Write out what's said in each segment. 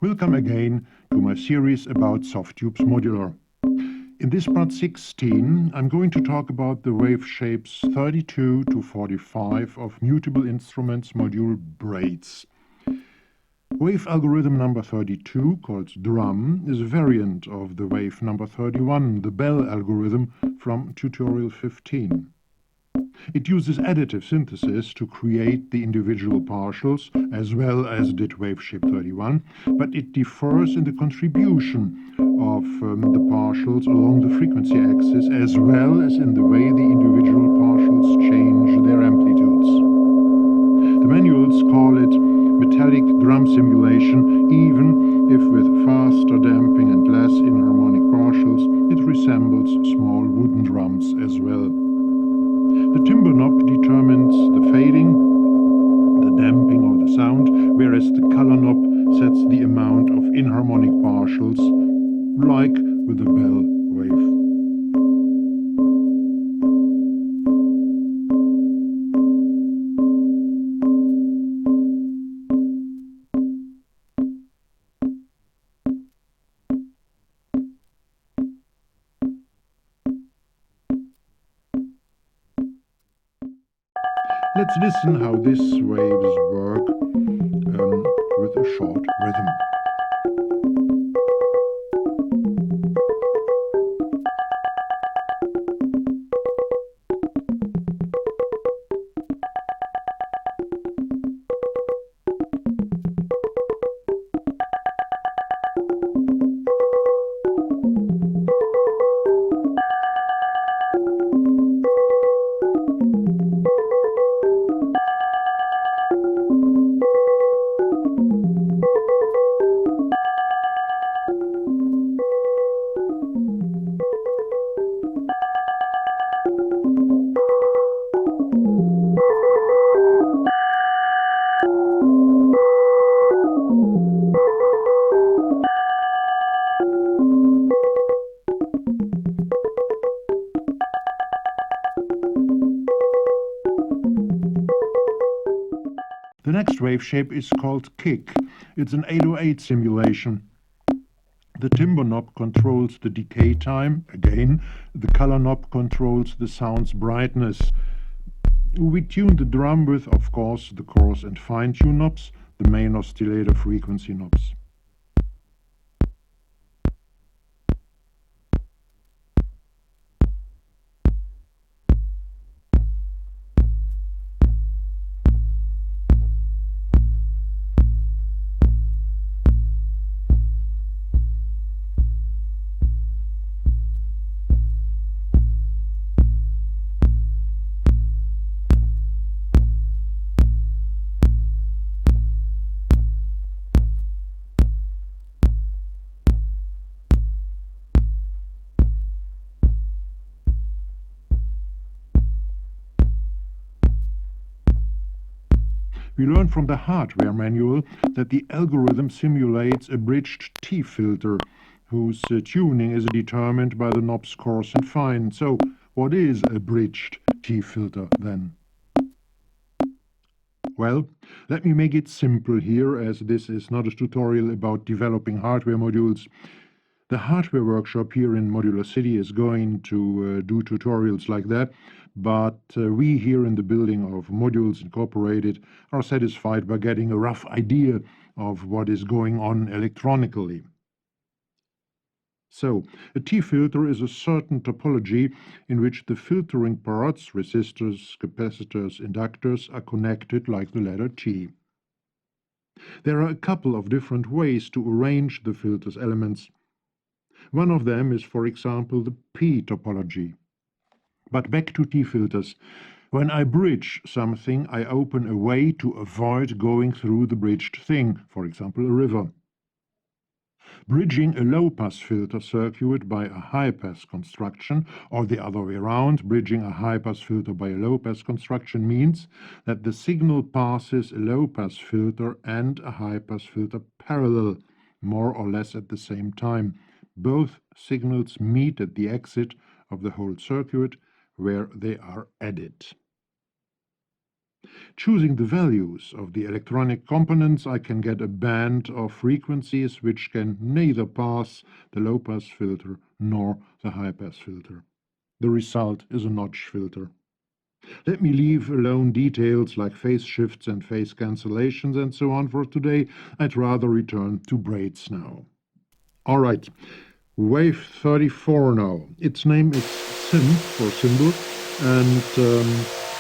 Welcome again to my series about Softube Modular. In this part 16, I'm going to talk about the wave shapes 32 to 45 of Mutable Instruments module Braids. Wave algorithm number 32, called drum, is a variant of the wave number 31, the bell algorithm, from tutorial 15. It uses additive synthesis to create the individual partials, as well as did waveshape 31, but it differs in the contribution of the partials along the frequency axis, as well as in the way the individual partials change their amplitudes. The manuals call it metallic drum simulation, even if with faster damping and less inharmonic partials, it resembles small wooden drums as well. The timbre knob determines the fading, the damping of the sound, whereas the color knob sets the amount of inharmonic partials, like with the bell wave. Let's listen how these waves work with a short rhythm. The next wave shape is called kick. It's an 808 simulation. The timbre knob controls the decay time. Again, the color knob controls the sound's brightness. We tune the drum with, of course, the coarse and fine tune knobs, the main oscillator frequency knobs. We learn from the hardware manual that the algorithm simulates a bridged T filter, whose tuning is determined by the knobs coarse and fine. So, what is a bridged T filter then? Well, let me make it simple here, as this is not a tutorial about developing hardware modules. The hardware workshop here in Modular City is going to do tutorials like that, but we here in the building of Modules Incorporated are satisfied by getting a rough idea of what is going on electronically. So, a T-filter is a certain topology in which the filtering parts, resistors, capacitors, inductors, are connected like the letter T. There are a couple of different ways to arrange the filter's elements. One of them is, for example, the P topology. But back to T-filters. When I bridge something, I open a way to avoid going through the bridged thing, for example, a river. Bridging a low-pass filter circuit by a high-pass construction, or the other way around, bridging a high-pass filter by a low-pass construction, means that the signal passes a low-pass filter and a high-pass filter parallel, more or less at the same time. Both signals meet at the exit of the whole circuit, where they are added. Choosing the values of the electronic components, I can get a band of frequencies which can neither pass the low-pass filter nor the high-pass filter. The result is a notch filter. Let me leave alone details like phase shifts and phase cancellations and so on for today. I'd rather return to braids now. All right, wave 34 now. Its name is SYMB for symbol, and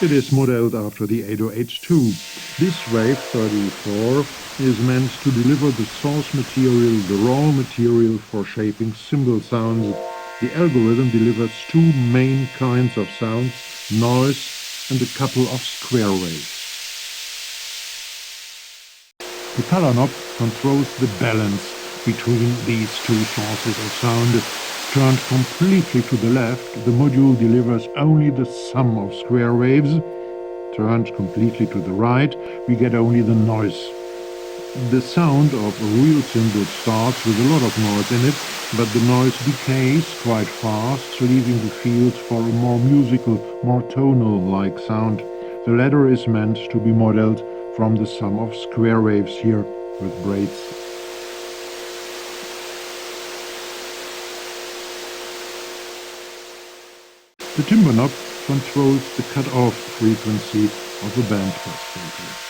it is modeled after the 808.2. This wave 34 is meant to deliver the source material, the raw material for shaping symbol sounds. The algorithm delivers two main kinds of sounds, noise and a couple of square waves. The color knob controls the balance between these two sources of sound. Turned completely to the left, the module delivers only the sum of square waves. Turned completely to the right, we get only the noise. The sound of a real cymbal starts with a lot of noise in it, but the noise decays quite fast, leaving the field for a more musical, more tonal-like sound. The latter is meant to be modeled from the sum of square waves here with braids. The timbre knob controls the cut-off frequency of a bandpass filter.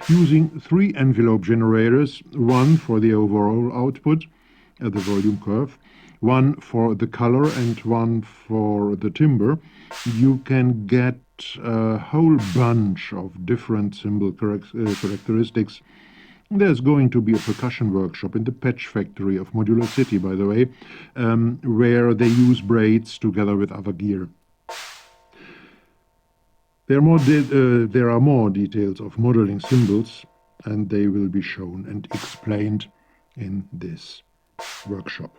Using three envelope generators, one for the overall output at the volume curve, one for the color and one for the timbre, you can get a whole bunch of different cymbal characteristics. There's going to be a percussion workshop in the patch factory of Modular City, by the way, where they use braids together with other gear. There are more details of modeling cymbals, and they will be shown and explained in this workshop.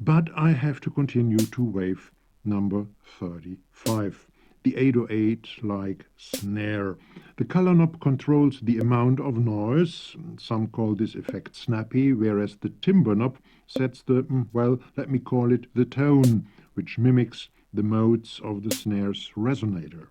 But I have to continue to wave number 35, the 808-like snare. The color knob controls the amount of noise. Some call this effect snappy, whereas the timbre knob sets the, well, let me call it the tone, which mimics the modes of the snare's resonator.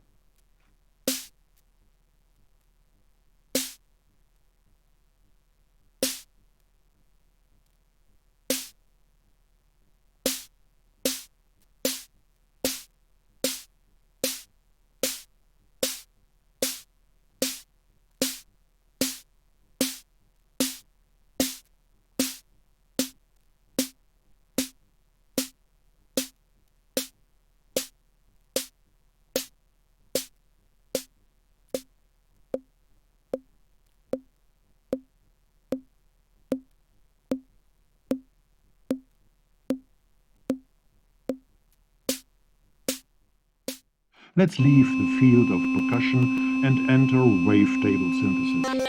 Let's leave the field of percussion and enter wavetable synthesis.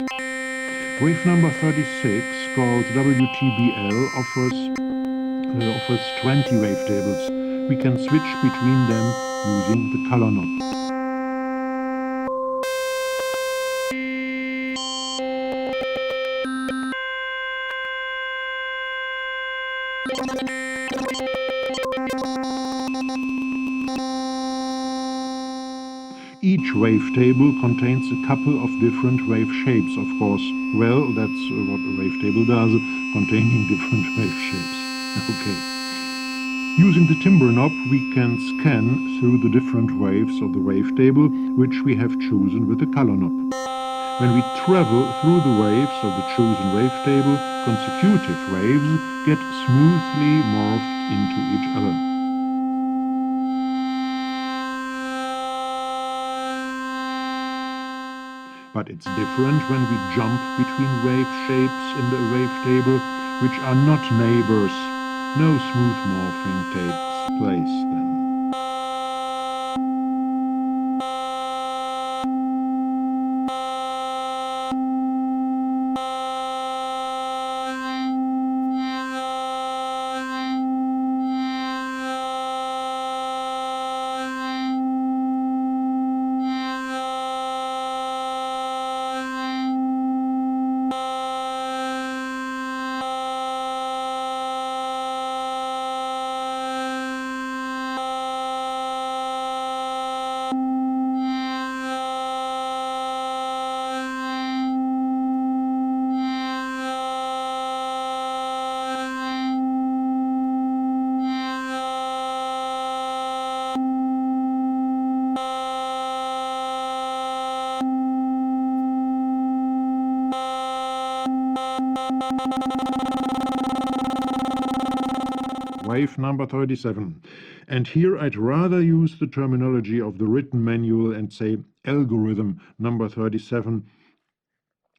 Wave number 36, called WTBL, offers 20 wavetables. We can switch between them using the color knob. Each wavetable contains a couple of different wave shapes, of course. Well, that's what a wavetable does, containing different wave shapes. Okay. Using the timbre knob, we can scan through the different waves of the wavetable, which we have chosen with the color knob. When we travel through the waves of the chosen wavetable, consecutive waves get smoothly morphed into each other. But it's different when we jump between wave shapes in the wavetable, which are not neighbors. No smooth morphing takes place then. Wave number 37. And here I'd rather use the terminology of the written manual and say algorithm number 37.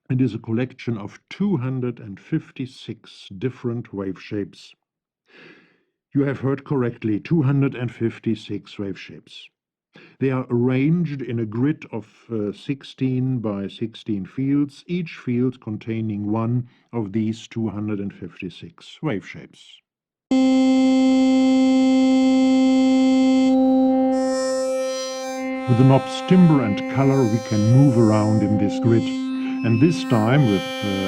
It is a collection of 256 different wave shapes. You have heard correctly, 256 wave shapes. They are arranged in a grid of 16 by 16 fields, each field containing one of these 256 wave shapes. With the knob's timbre and color, we can move around in this grid. And this time, with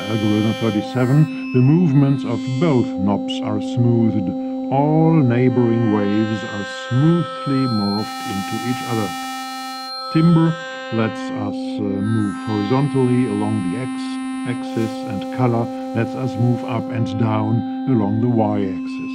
algorithm 37, the movements of both knobs are smoothed. All neighboring waves are smoothly morphed into each other. Timbre lets us move horizontally along the x-axis, and color lets us move up and down along the y-axis.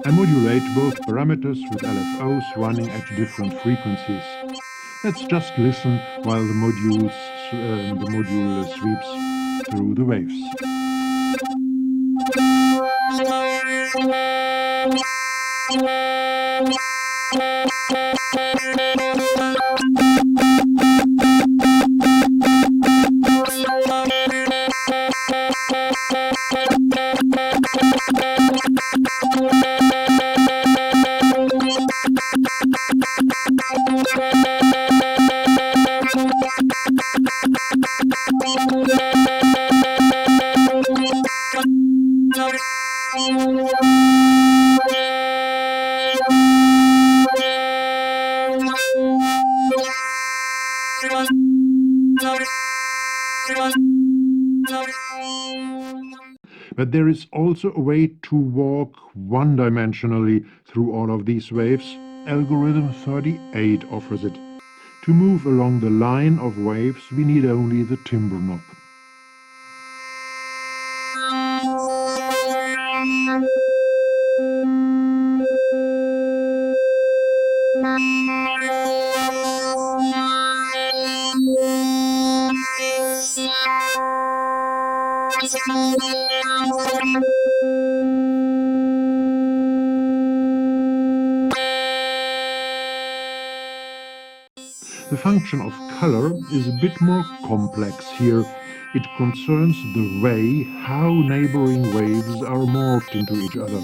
I modulate both parameters with LFOs running at different frequencies. Let's just listen while the module sweeps through the waves. But there is also a way to walk one-dimensionally through all of these waves. Algorithm 38 offers it. To move along the line of waves, we need only the timbre knob. The function of color is a bit more complex here. It concerns the way how neighboring waves are morphed into each other.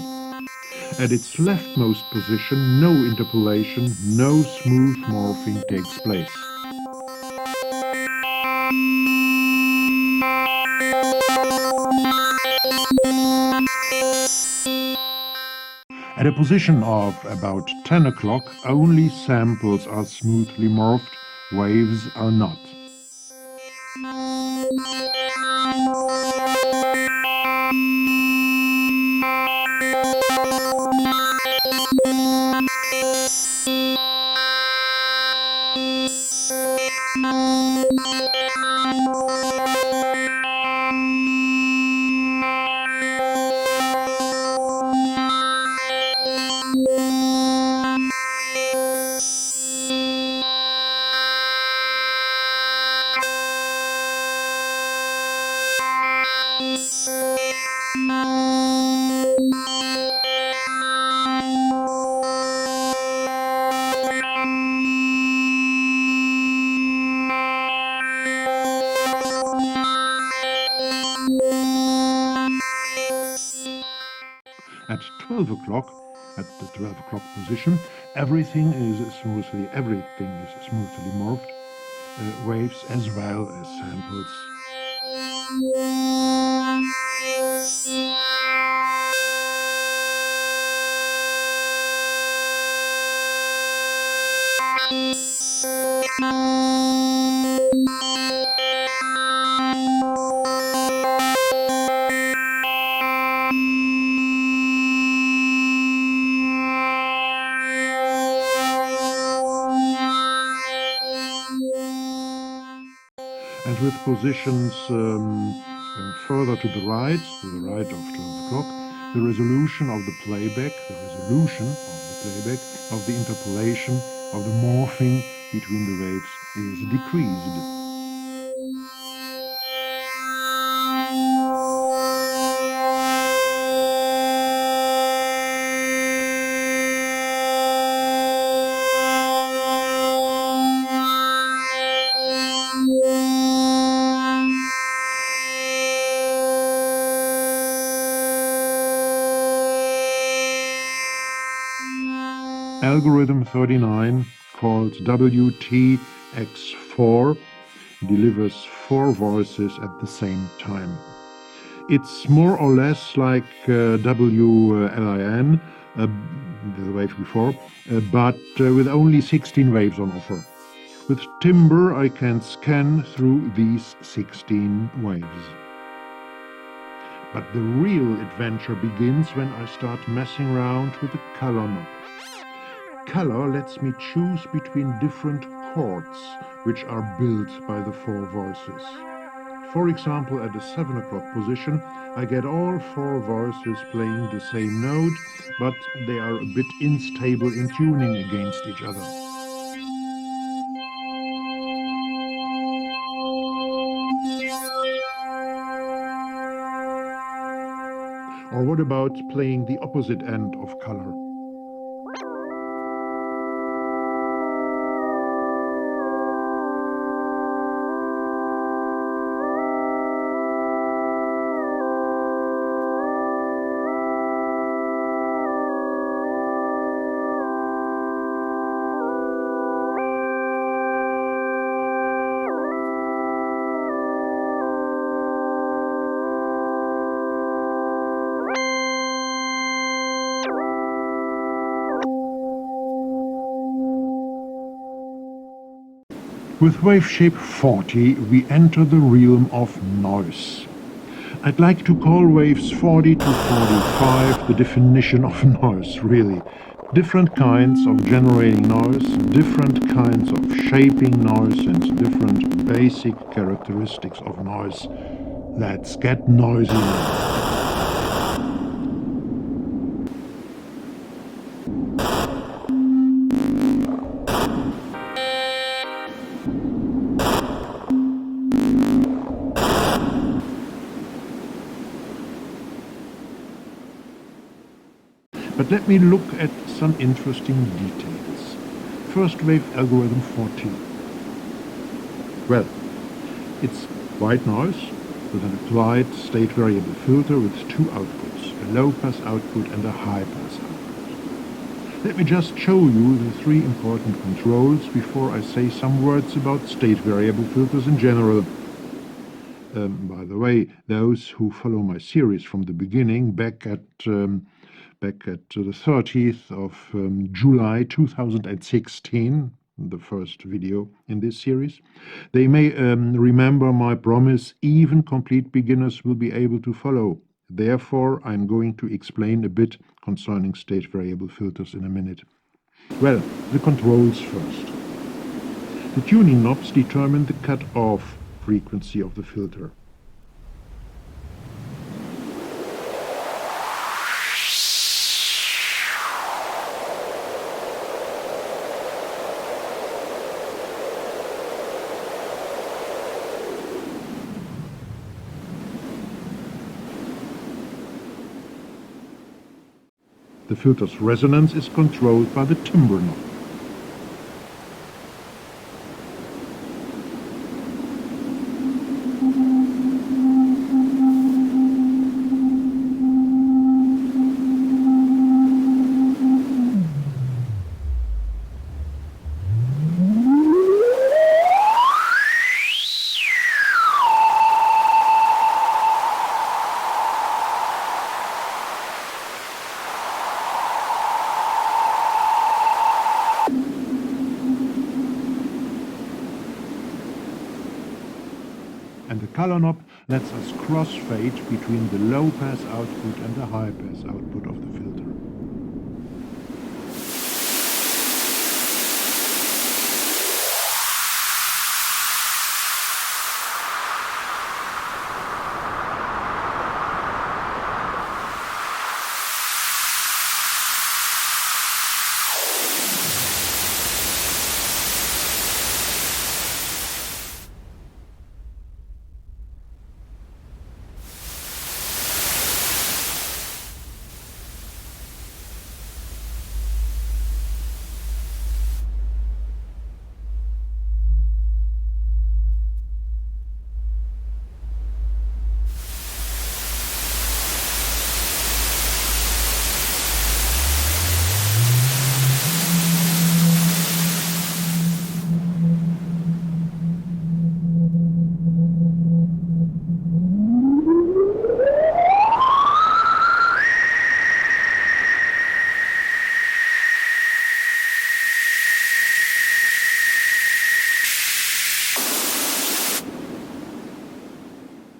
At its leftmost position, no interpolation, no smooth morphing takes place. At a position of about 10 o'clock, only samples are smoothly morphed, waves are not. At 12 o'clock, at the 12 o'clock position, everything is smoothly morphed, waves as well as samples. And with positions further to the right of 12 o'clock, the resolution of the playback, of the interpolation, of the morphing between the waves is decreased. Algorithm 39, called WTX4, delivers 4 voices at the same time. It's more or less like WLIN, the wave before, but with only 16 waves on offer. With timbre, I can scan through these 16 waves. But the real adventure begins when I start messing around with the color knob. Color lets me choose between different chords which are built by the 4 voices. For example, at the 7 o'clock position, I get all 4 voices playing the same note, but they are a bit unstable in tuning against each other. Or what about playing the opposite end of color? With wave shape 40, we enter the realm of noise. I'd like to call waves 40 to 45 the definition of noise, really. Different kinds of generating noise, different kinds of shaping noise, and different basic characteristics of noise. Let's get noisy now. But let me look at some interesting details. First wave algorithm 40. Well, it's white noise with an applied state variable filter with 2 outputs, a low pass output and a high pass output. Let me just show you the 3 important controls before I say some words about state variable filters in general. By the way, those who follow my series from the beginning, back at the 30th of July 2016, the first video in this series. They may remember my promise, even complete beginners will be able to follow. Therefore, I'm going to explain a bit concerning state variable filters in a minute. Well, the controls first. The tuning knobs determine the cut-off frequency of the filter. The filter's resonance is controlled by the timbre knob. And the color knob lets us crossfade between the low-pass output and the high-pass output of the filter.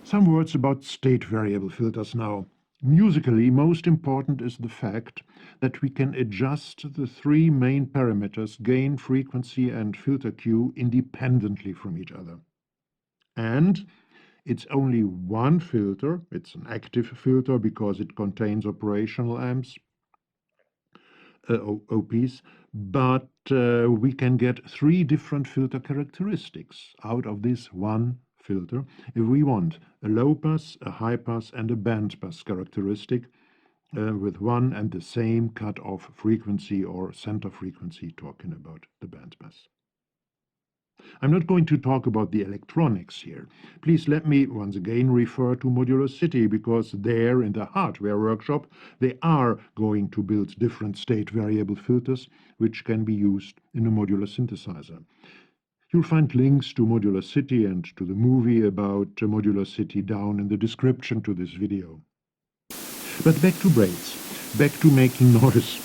Some words about state variable filters now. Musically, most important is the fact that we can adjust the three main parameters, gain, frequency, and filter Q, independently from each other. And it's only one filter. It's an active filter because it contains operational amps, OPs, but we can get three different filter characteristics out of this one filter if we want a low pass, a high pass, and a band pass characteristic with one and the same cut-off frequency or center frequency, talking about the band pass. I'm not going to talk about the electronics here. Please let me once again refer to Modular City, because there in the hardware workshop they are going to build different state variable filters which can be used in a modular synthesizer. You'll find links to Modular City and to the movie about Modular City down in the description to this video. But back to Braids, back to making noise.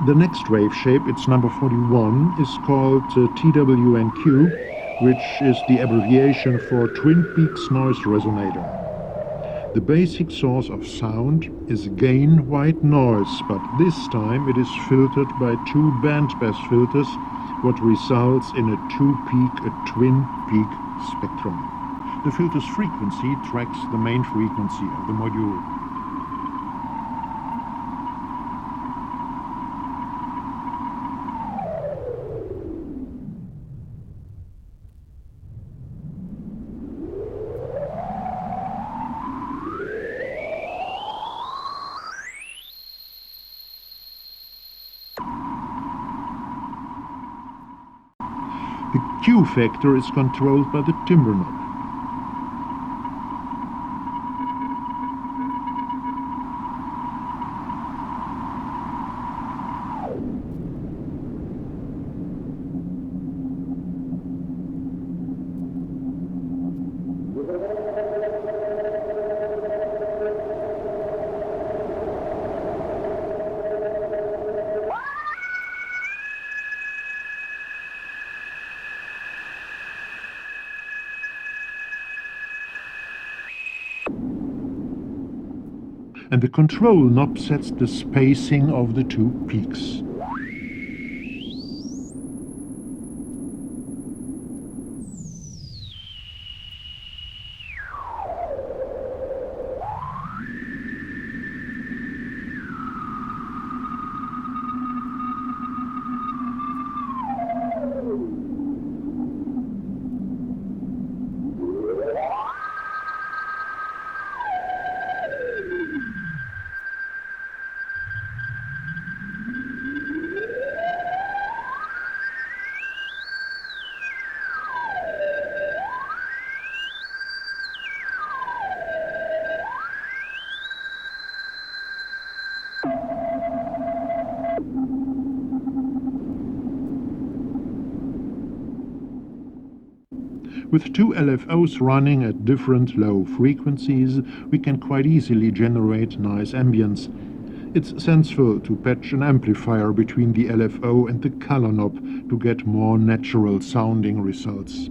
The next wave shape, it's number 41, is called TWNQ, which is the abbreviation for Twin Peaks Noise Resonator. The basic source of sound is gain white noise, but this time it is filtered by two bandpass filters, what results in a twin peak spectrum. The filter's frequency tracks the main frequency of the module. The Q factor is controlled by the timbre knob. and the control knob sets the spacing of the two peaks. With two LFOs running at different low frequencies, we can quite easily generate nice ambience. It's sensible to patch an amplifier between the LFO and the color knob to get more natural sounding results.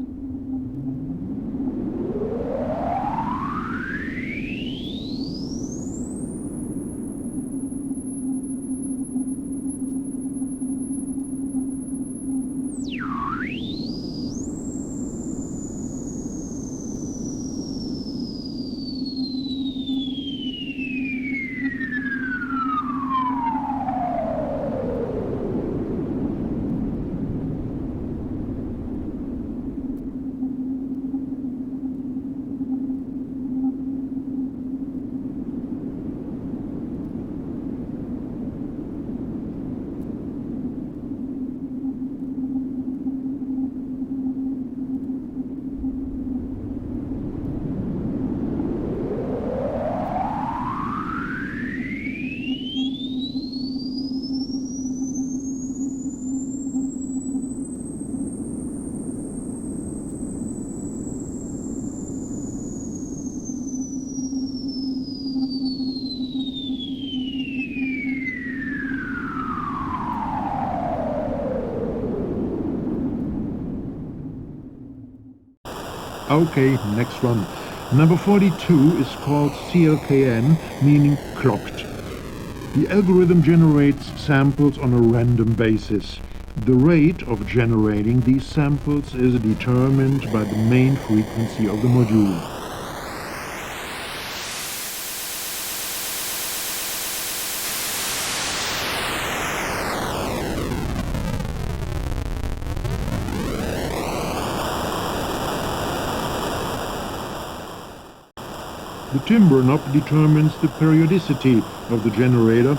Okay, next one. Number 42 is called CLKN, meaning clocked. The algorithm generates samples on a random basis. The rate of generating these samples is determined by the main frequency of the module. The timbre knob determines the periodicity of the generator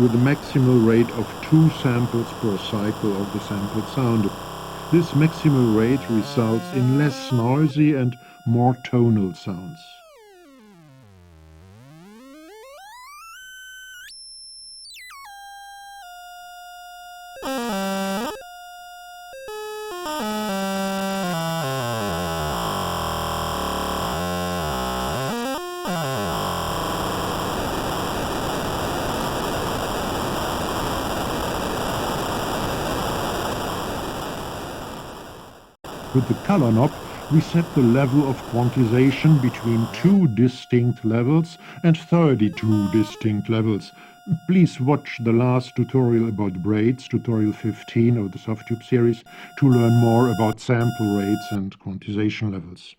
with a maximal rate of 2 samples per cycle of the sampled sound. This maximal rate results in less noisy and more tonal sounds. With the color knob, we set the level of quantization between 2 distinct levels and 32 distinct levels. Please watch the last tutorial about braids, tutorial 15 of the Softube series, to learn more about sample rates and quantization levels.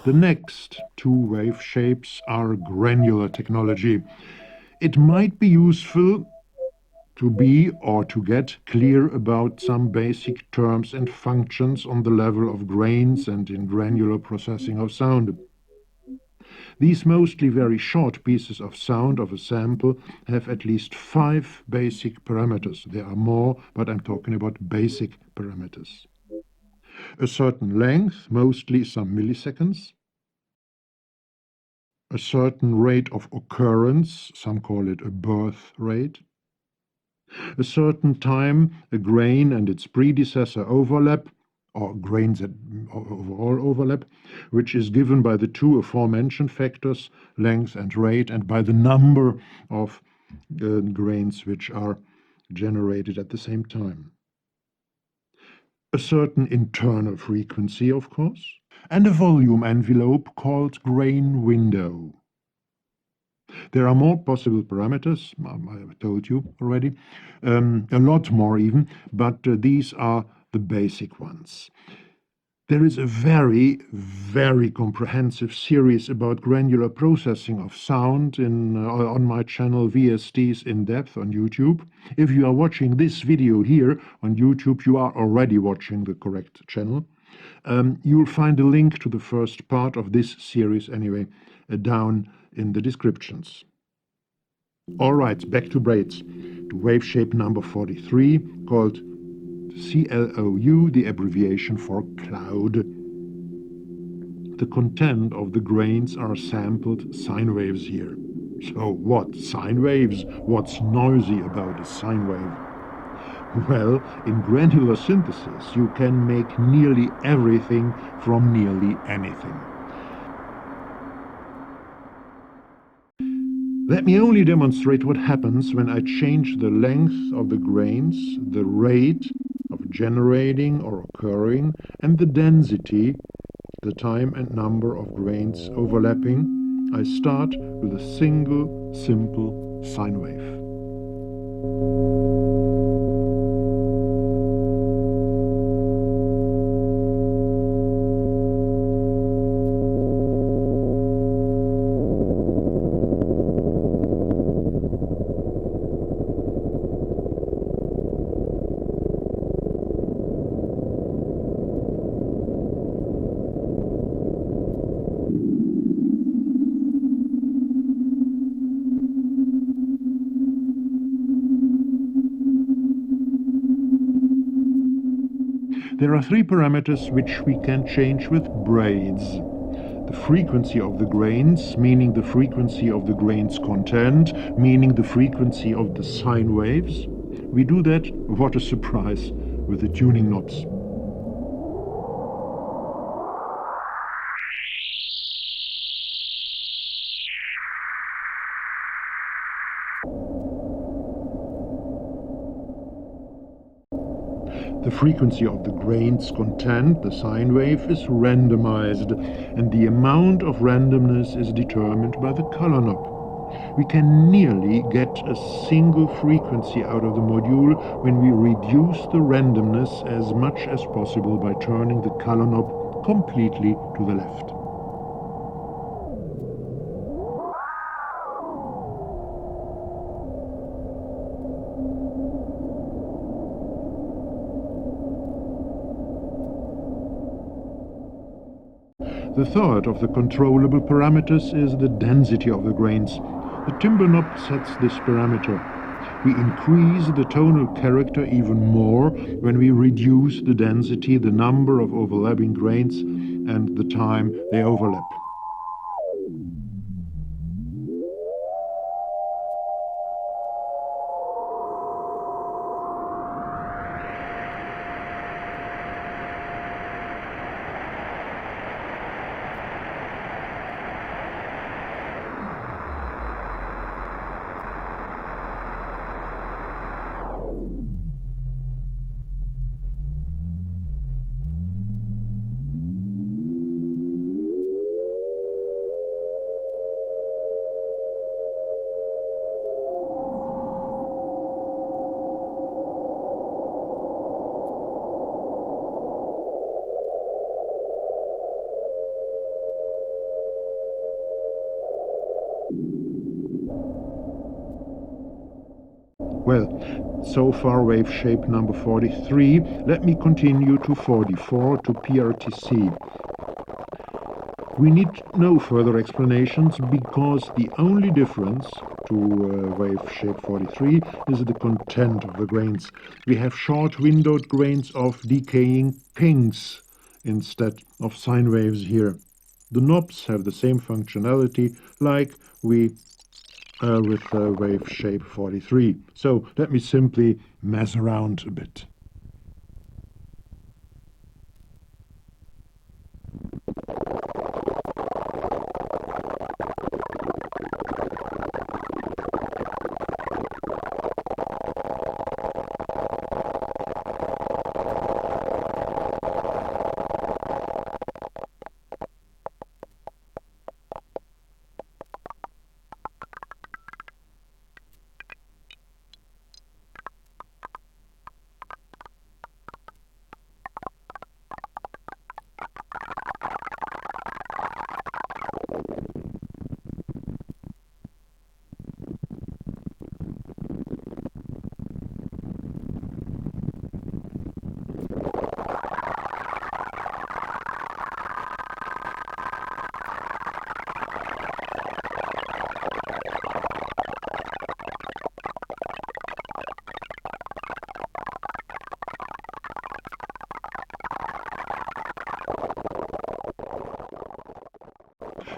The next two wave shapes are granular technology. It might be useful to be or to get clear about some basic terms and functions on the level of grains and in granular processing of sound. These mostly very short pieces of sound of a sample have at least 5 basic parameters. There are more, but I'm talking about basic parameters. A certain length, mostly some milliseconds. A certain rate of occurrence, some call it a birth rate. A certain time a grain and its predecessor overlap, or grains that overall overlap, which is given by the two aforementioned factors, length and rate, and by the number of grains which are generated at the same time. A certain internal frequency, of course, and a volume envelope called grain window. There are more possible parameters, I told you already, a lot more even, but these are the basic ones. There is a very, very comprehensive series about granular processing of sound on my channel VSTs in depth on YouTube. If you are watching this video here on YouTube, you are already watching the correct channel. You'll find a link to the first part of this series anyway down in the descriptions. All right, back to braids, to wave shape number 43, called CLOU, the abbreviation for cloud. The content of the grains are sampled sine waves here. So what, sine waves? What's noisy about a sine wave? Well, in granular synthesis, you can make nearly everything from nearly anything. Let me only demonstrate what happens when I change the length of the grains, the rate of generating or occurring, and the density, the time and number of grains overlapping. I start with a single, simple sine wave. There are 3 parameters which we can change with braids. The frequency of the grains, meaning the frequency of the grains content, meaning the frequency of the sine waves. We do that, what a surprise, with the tuning knobs. The frequency of the grains content, the sine wave, is randomized, and the amount of randomness is determined by the color knob. We can nearly get a single frequency out of the module when we reduce the randomness as much as possible by turning the color knob completely to the left. The third of the controllable parameters is the density of the grains. The timbre knob sets this parameter. We increase the tonal character even more when we reduce the density, the number of overlapping grains, and the time they overlap. Well, so far wave shape number 43. Let me continue to 44, to PRTC. We need no further explanations because the only difference to wave shape 43 is the content of the grains. We have short windowed grains of decaying pings instead of sine waves here. The knobs have the same functionality like with wave shape 43. So let me simply mess around a bit.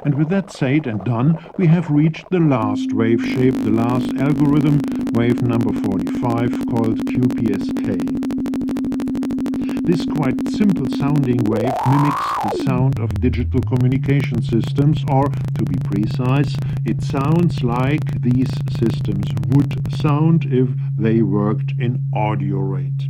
And with that said and done, we have reached the last wave shape, the last algorithm, wave number 45, called QPSK. This quite simple sounding wave mimics the sound of digital communication systems, or to be precise, it sounds like these systems would sound if they worked in audio rate.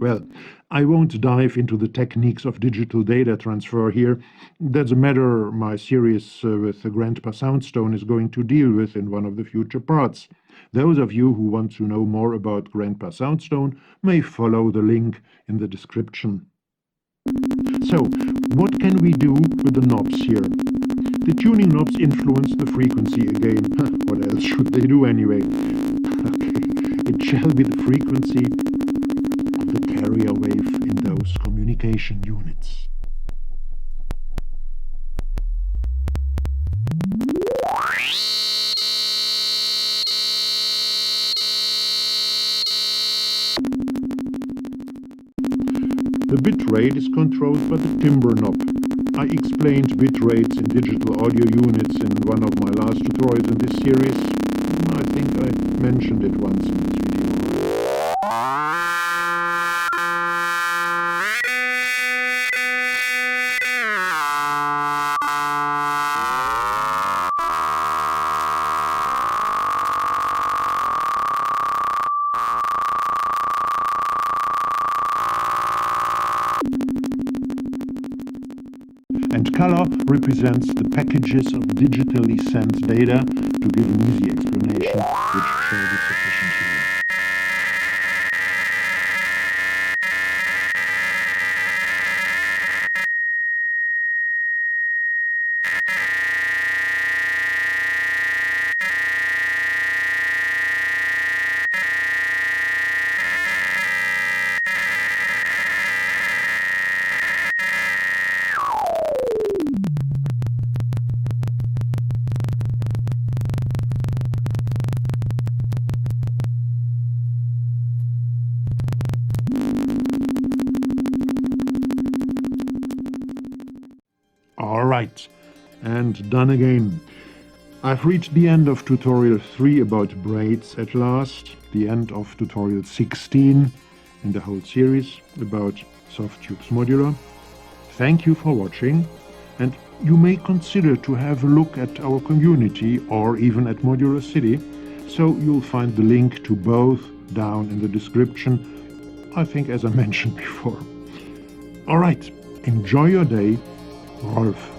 Well, I won't dive into the techniques of digital data transfer here. That's a matter my series with Grandpa Soundstone is going to deal with in one of the future parts. Those of you who want to know more about Grandpa Soundstone may follow the link in the description. So, what can we do with the knobs here? The tuning knobs influence the frequency again. What else should they do anyway? Okay, it shall be the frequency the carrier wave in those communication units. The bit rate is controlled by the timbre knob. I explained bit rates in digital audio units in one of my last tutorials in this series. I think I mentioned it once in this video. And color represents the packages of digitally sent data to give an easy explanation, which shall be sufficient here. Alright, and done again. I've reached the end of tutorial 3 about braids at last, the end of tutorial 16 in the whole series about Softube Modular. Thank you for watching, and you may consider to have a look at our community or even at Modular City, so you'll find the link to both down in the description, I think as I mentioned before. Alright, enjoy your day. Rolf.